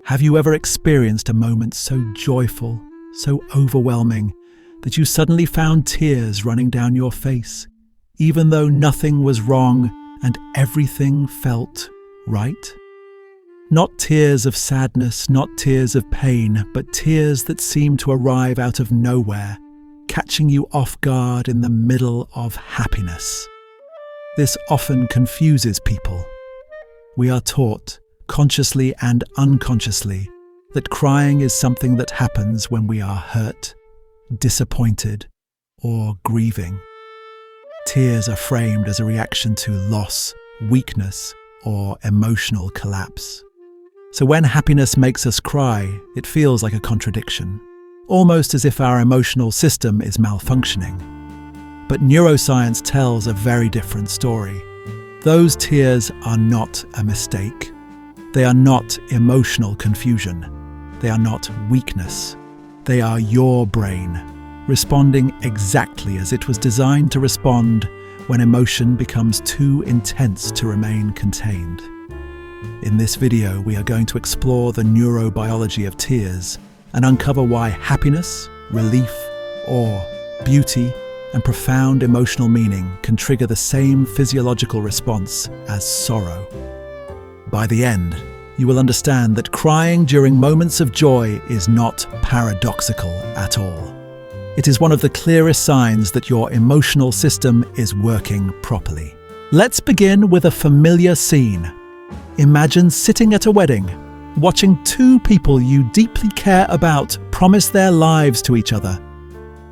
Have you ever experienced a moment so joyful, so overwhelming, that you suddenly found tears running down your face, even though nothing was wrong and everything felt right? Not tears of sadness, not tears of pain, but tears that seem to arrive out of nowhere, catching you off guard in the middle of happiness. This often confuses people. We are taught, consciously and unconsciously, that crying is something that happens when we are hurt, disappointed, or grieving. Tears are framed as a reaction to loss, weakness, or emotional collapse. So when happiness makes us cry, it feels like a contradiction, almost as if our emotional system is malfunctioning. But neuroscience tells a very different story. Those tears are not a mistake. They are not emotional confusion. They are not weakness. They are your brain, responding exactly as it was designed to respond when emotion becomes too intense to remain contained. In this video, we are going to explore the neurobiology of tears and uncover why happiness, relief, awe, beauty, and profound emotional meaning can trigger the same physiological response as sorrow. By the end, you will understand that crying during moments of joy is not paradoxical at all. It is one of the clearest signs that your emotional system is working properly. Let's begin with a familiar scene. Imagine sitting at a wedding, watching two people you deeply care about promise their lives to each other.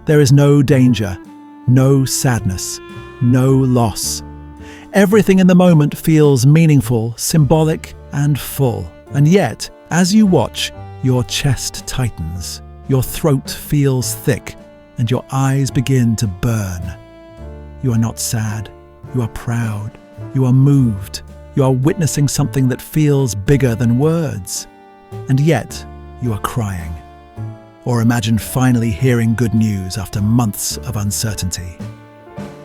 There is no danger, no sadness, no loss. Everything in the moment feels meaningful, symbolic, and full. And yet, as you watch, your chest tightens, your throat feels thick, and your eyes begin to burn. You are not sad, you are proud, you are moved, you are witnessing something that feels bigger than words. And yet, you are crying. Or imagine finally hearing good news after months of uncertainty.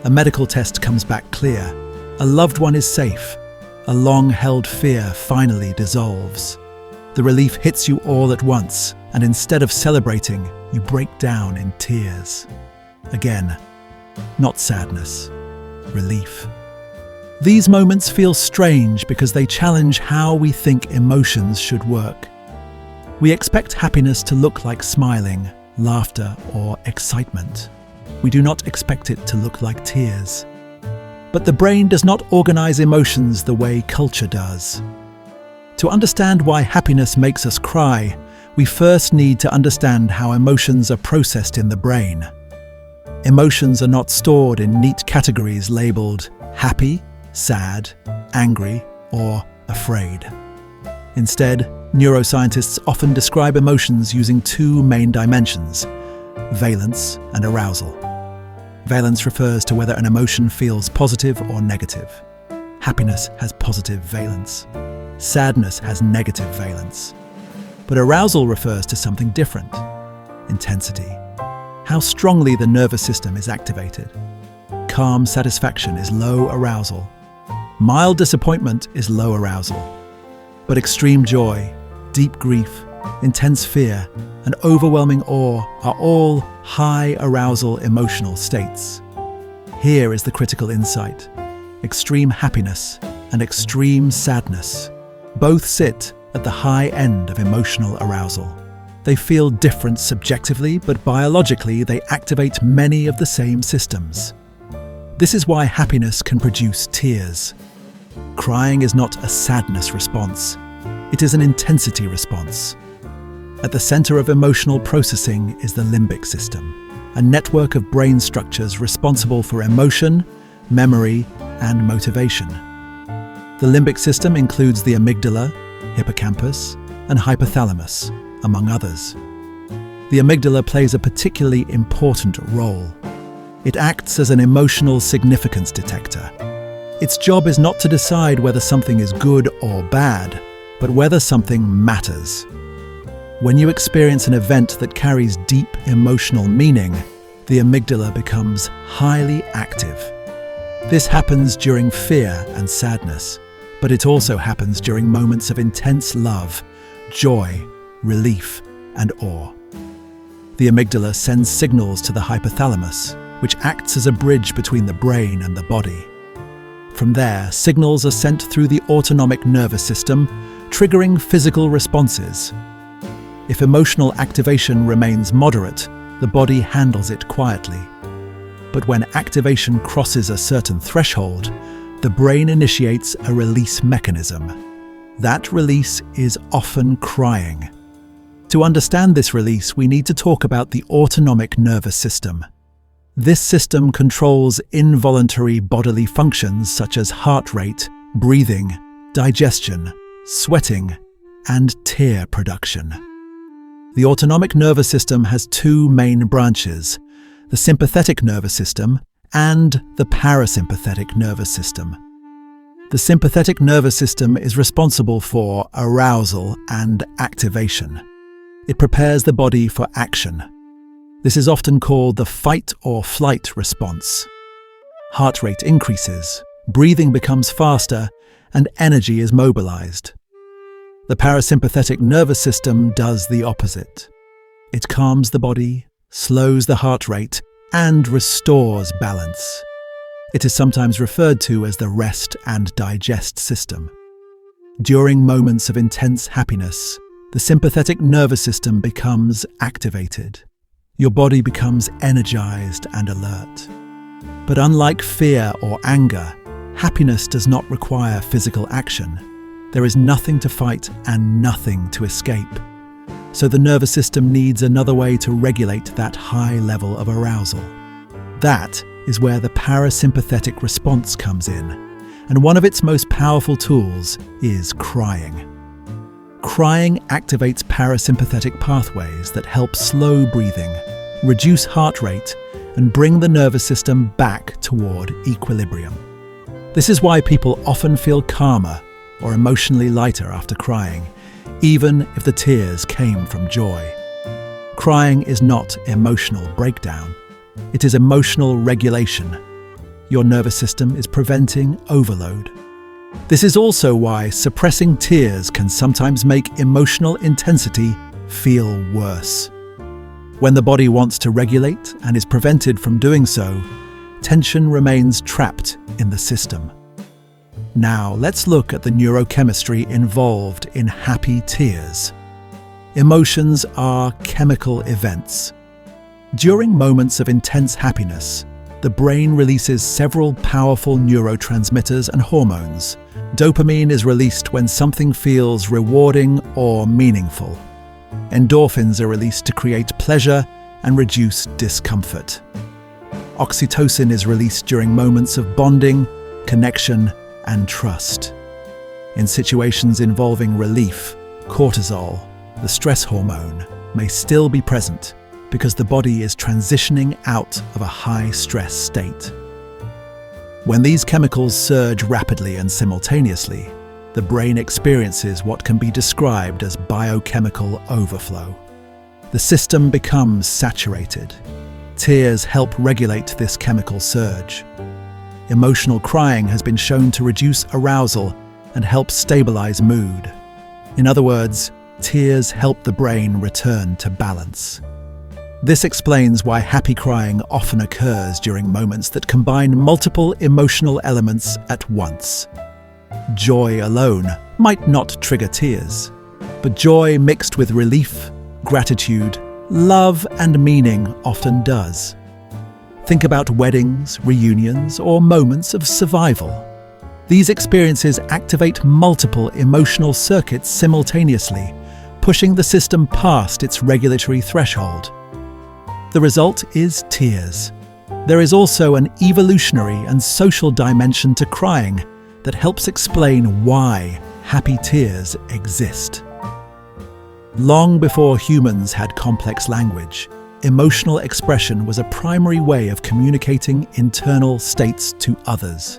A medical test comes back clear. A loved one is safe. A long-held fear finally dissolves. The relief hits you all at once, and instead of celebrating, you break down in tears. Again, not sadness, relief. These moments feel strange because they challenge how we think emotions should work. We expect happiness to look like smiling, laughter, or excitement. We do not expect it to look like tears. But the brain does not organize emotions the way culture does. To understand why happiness makes us cry, we first need to understand how emotions are processed in the brain. Emotions are not stored in neat categories labeled happy, sad, angry, or afraid. Instead, neuroscientists often describe emotions using two main dimensions: valence and arousal. Valence refers to whether an emotion feels positive or negative. Happiness has positive valence. Sadness has negative valence. But arousal refers to something different: intensity. How strongly the nervous system is activated. Calm satisfaction is low arousal. Mild disappointment is low arousal. But extreme joy, deep grief, intense fear, and overwhelming awe are all high arousal emotional states. Here is the critical insight. Extreme happiness and extreme sadness both sit at the high end of emotional arousal. They feel different subjectively, but biologically they activate many of the same systems. This is why happiness can produce tears. Crying is not a sadness response. It is an intensity response. At the center of emotional processing is the limbic system, a network of brain structures responsible for emotion, memory, and motivation. The limbic system includes the amygdala, hippocampus, and hypothalamus, among others. The amygdala plays a particularly important role. It acts as an emotional significance detector. Its job is not to decide whether something is good or bad, but whether something matters. When you experience an event that carries deep emotional meaning, the amygdala becomes highly active. This happens during fear and sadness, but it also happens during moments of intense love, joy, relief, and awe. The amygdala sends signals to the hypothalamus, which acts as a bridge between the brain and the body. From there, signals are sent through the autonomic nervous system, triggering physical responses. If emotional activation remains moderate, the body handles it quietly. But when activation crosses a certain threshold, the brain initiates a release mechanism. That release is often crying. To understand this release, we need to talk about the autonomic nervous system. This system controls involuntary bodily functions such as heart rate, breathing, digestion, sweating, and tear production. The autonomic nervous system has two main branches: the sympathetic nervous system and the parasympathetic nervous system. The sympathetic nervous system is responsible for arousal and activation. It prepares the body for action. This is often called the fight or flight response. Heart rate increases, breathing becomes faster, and energy is mobilized. The parasympathetic nervous system does the opposite. It calms the body, slows the heart rate, and restores balance. It is sometimes referred to as the rest and digest system. During moments of intense happiness, the sympathetic nervous system becomes activated. Your body becomes energized and alert. But unlike fear or anger, happiness does not require physical action. There is nothing to fight and nothing to escape. So the nervous system needs another way to regulate that high level of arousal. That is where the parasympathetic response comes in, and one of its most powerful tools is crying. Crying activates parasympathetic pathways that help slow breathing, reduce heart rate, and bring the nervous system back toward equilibrium. This is why people often feel calmer or emotionally lighter after crying, even if the tears came from joy. Crying is not emotional breakdown. It is emotional regulation. Your nervous system is preventing overload. This is also why suppressing tears can sometimes make emotional intensity feel worse. When the body wants to regulate and is prevented from doing so, tension remains trapped in the system. Now let's look at the neurochemistry involved in happy tears. Emotions are chemical events. During moments of intense happiness, the brain releases several powerful neurotransmitters and hormones. Dopamine is released when something feels rewarding or meaningful. Endorphins are released to create pleasure and reduce discomfort. Oxytocin is released during moments of bonding, connection, and trust. In situations involving relief, cortisol, the stress hormone, may still be present because the body is transitioning out of a high-stress state. When these chemicals surge rapidly and simultaneously, the brain experiences what can be described as biochemical overflow. The system becomes saturated. Tears help regulate this chemical surge. Emotional crying has been shown to reduce arousal and help stabilize mood. In other words, tears help the brain return to balance. This explains why happy crying often occurs during moments that combine multiple emotional elements at once. Joy alone might not trigger tears, but joy mixed with relief, gratitude, love, and meaning often does. Think about weddings, reunions, or moments of survival. These experiences activate multiple emotional circuits simultaneously, pushing the system past its regulatory threshold. The result is tears. There is also an evolutionary and social dimension to crying that helps explain why happy tears exist. Long before humans had complex language, emotional expression was a primary way of communicating internal states to others.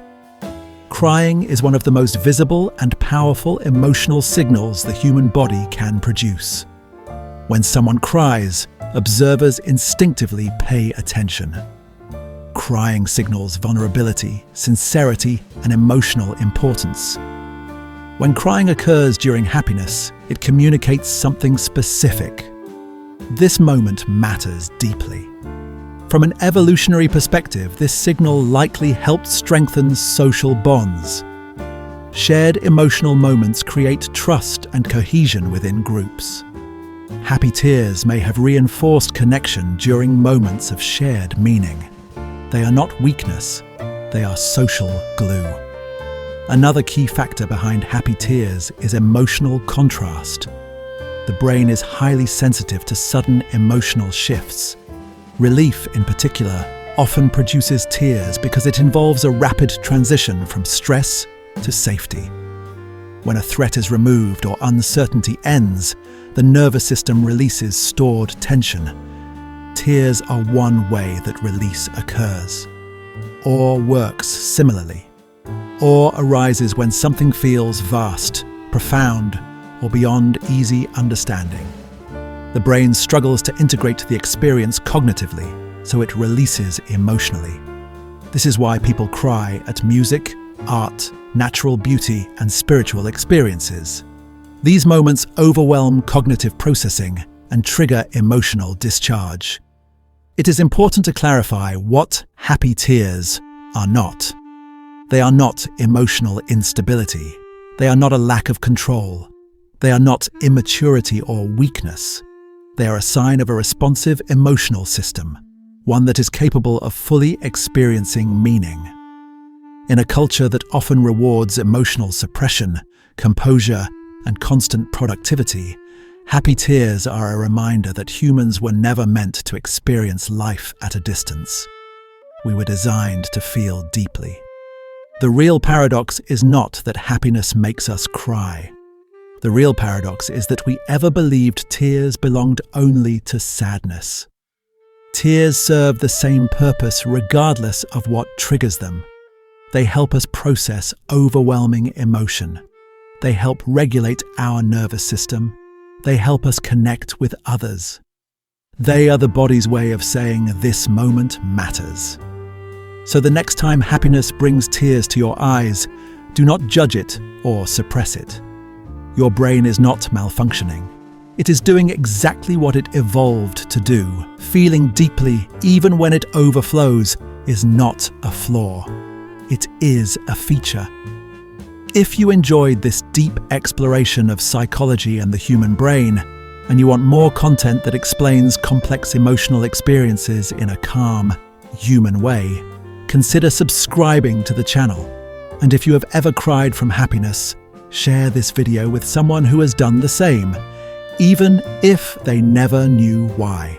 Crying is one of the most visible and powerful emotional signals the human body can produce. When someone cries, observers instinctively pay attention. Crying signals vulnerability, sincerity, and emotional importance. When crying occurs during happiness, it communicates something specific. This moment matters deeply. From an evolutionary perspective, this signal likely helped strengthen social bonds. Shared emotional moments create trust and cohesion within groups. Happy tears may have reinforced connection during moments of shared meaning. They are not weakness, they are social glue. Another key factor behind happy tears is emotional contrast. The brain is highly sensitive to sudden emotional shifts. Relief, in particular, often produces tears because it involves a rapid transition from stress to safety. When a threat is removed or uncertainty ends, the nervous system releases stored tension. Tears are one way that release occurs. Awe works similarly. Awe arises when something feels vast, profound, or beyond easy understanding. The brain struggles to integrate the experience cognitively, so it releases emotionally. This is why people cry at music, art, natural beauty, and spiritual experiences. These moments overwhelm cognitive processing and trigger emotional discharge. It is important to clarify what happy tears are not. They are not emotional instability. They are not a lack of control. They are not immaturity or weakness. They are a sign of a responsive emotional system, one that is capable of fully experiencing meaning. In a culture that often rewards emotional suppression, composure, and constant productivity, happy tears are a reminder that humans were never meant to experience life at a distance. We were designed to feel deeply. The real paradox is not that happiness makes us cry. The real paradox is that we ever believed tears belonged only to sadness. Tears serve the same purpose regardless of what triggers them. They help us process overwhelming emotion. They help regulate our nervous system. They help us connect with others. They are the body's way of saying this moment matters. So the next time happiness brings tears to your eyes, do not judge it or suppress it. Your brain is not malfunctioning. It is doing exactly what it evolved to do. Feeling deeply, even when it overflows, is not a flaw. It is a feature. If you enjoyed this deep exploration of psychology and the human brain, and you want more content that explains complex emotional experiences in a calm, human way, consider subscribing to the channel. And if you have ever cried from happiness, share this video with someone who has done the same, even if they never knew why.